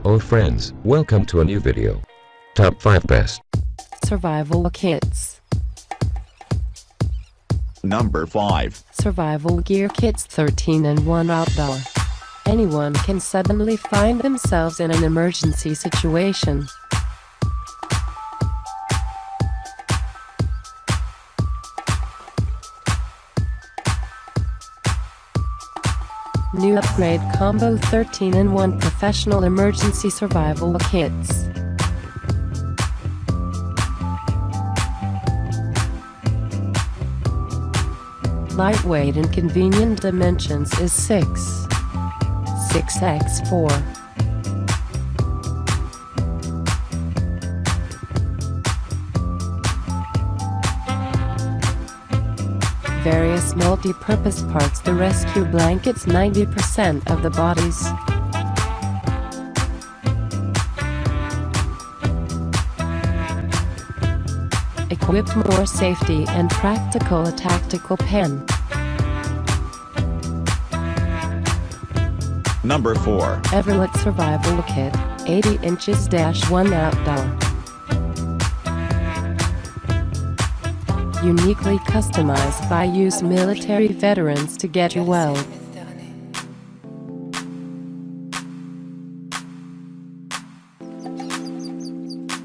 Oh friends, welcome to a new video. Top 5 Best Survival Kits. Number 5. Survival Gear Kits 13-in-1 Outdoor. Anyone can suddenly find themselves in an emergency situation. New Upgrade Combo 13-in-1 Professional Emergency Survival Kits. Lightweight and convenient, dimensions is 6x4. Various multi-purpose parts. The rescue blankets 90% of the bodies. Equipped more safety and practical. A tactical pen. Number 4. Everlet Survival Kit 80 inches -1 Outdoor. Uniquely customized by US military veterans to get you well.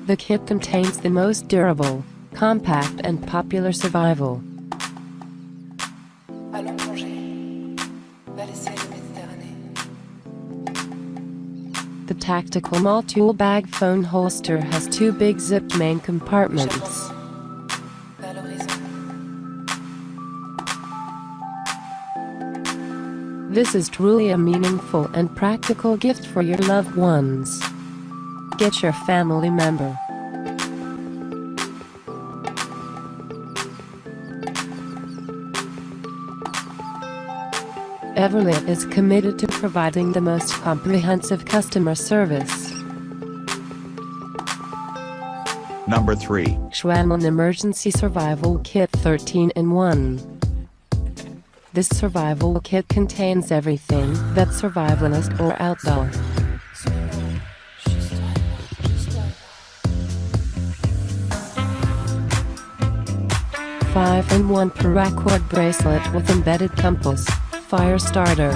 The kit contains the most durable, compact and popular survival. The tactical tool bag phone holster has 2 big zipped main compartments. This is truly a meaningful and practical gift for your loved ones. Get your family member. Everlet is committed to providing the most comprehensive customer service. Number 3. Schwammen Emergency Survival Kit 13-in-1. This survival kit contains everything that's survivalist or outdoor. Five-in-1 paracord bracelet with embedded compass, fire starter.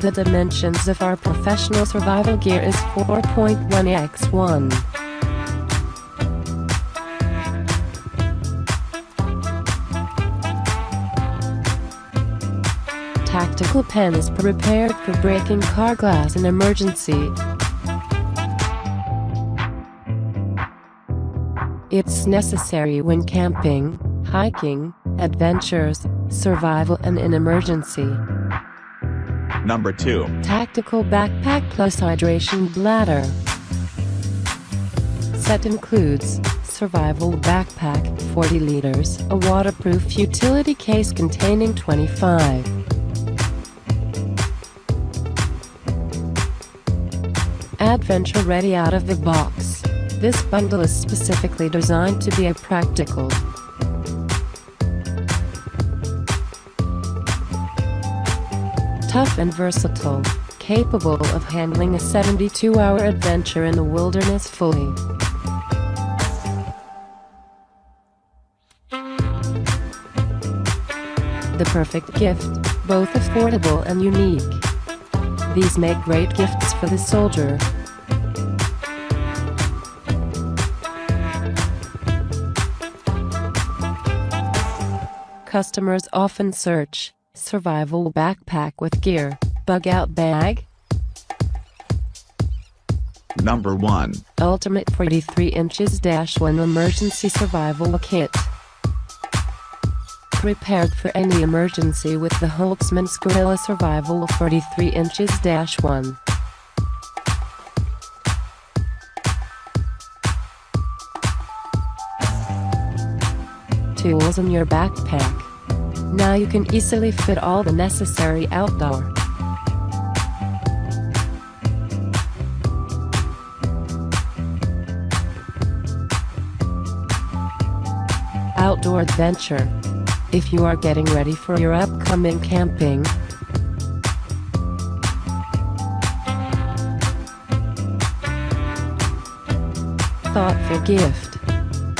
The dimensions of our professional survival gear is 4.1x1. Tactical pen is prepared for breaking car glass in emergency. It's necessary when camping, hiking, adventures, survival and in emergency. Number 2. Tactical backpack plus hydration bladder. Set includes survival backpack 40 liters, a waterproof utility case containing 25. Adventure ready out of the box. This bundle is specifically designed to be a practical, tough and versatile, capable of handling a 72-hour adventure in the wilderness fully. The perfect gift, both affordable and unique. These make great gifts for the soldier. Customers often search survival backpack with gear, bug-out bag. Number 1. Ultimate 43 inches -1 Emergency Survival Kit. Prepared for any emergency with the Holtzman's Gorilla Survival 43 inches -1. Tools in your backpack. Now you can easily fit all the necessary outdoor adventure. If you are getting ready for your upcoming camping, thoughtful gift.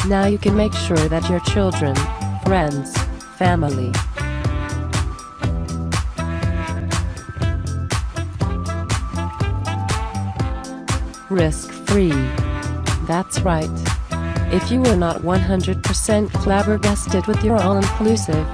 Now you can make sure that your children, friends, family, risk-free. That's right. If you were not 100% flabbergasted with your all-inclusive,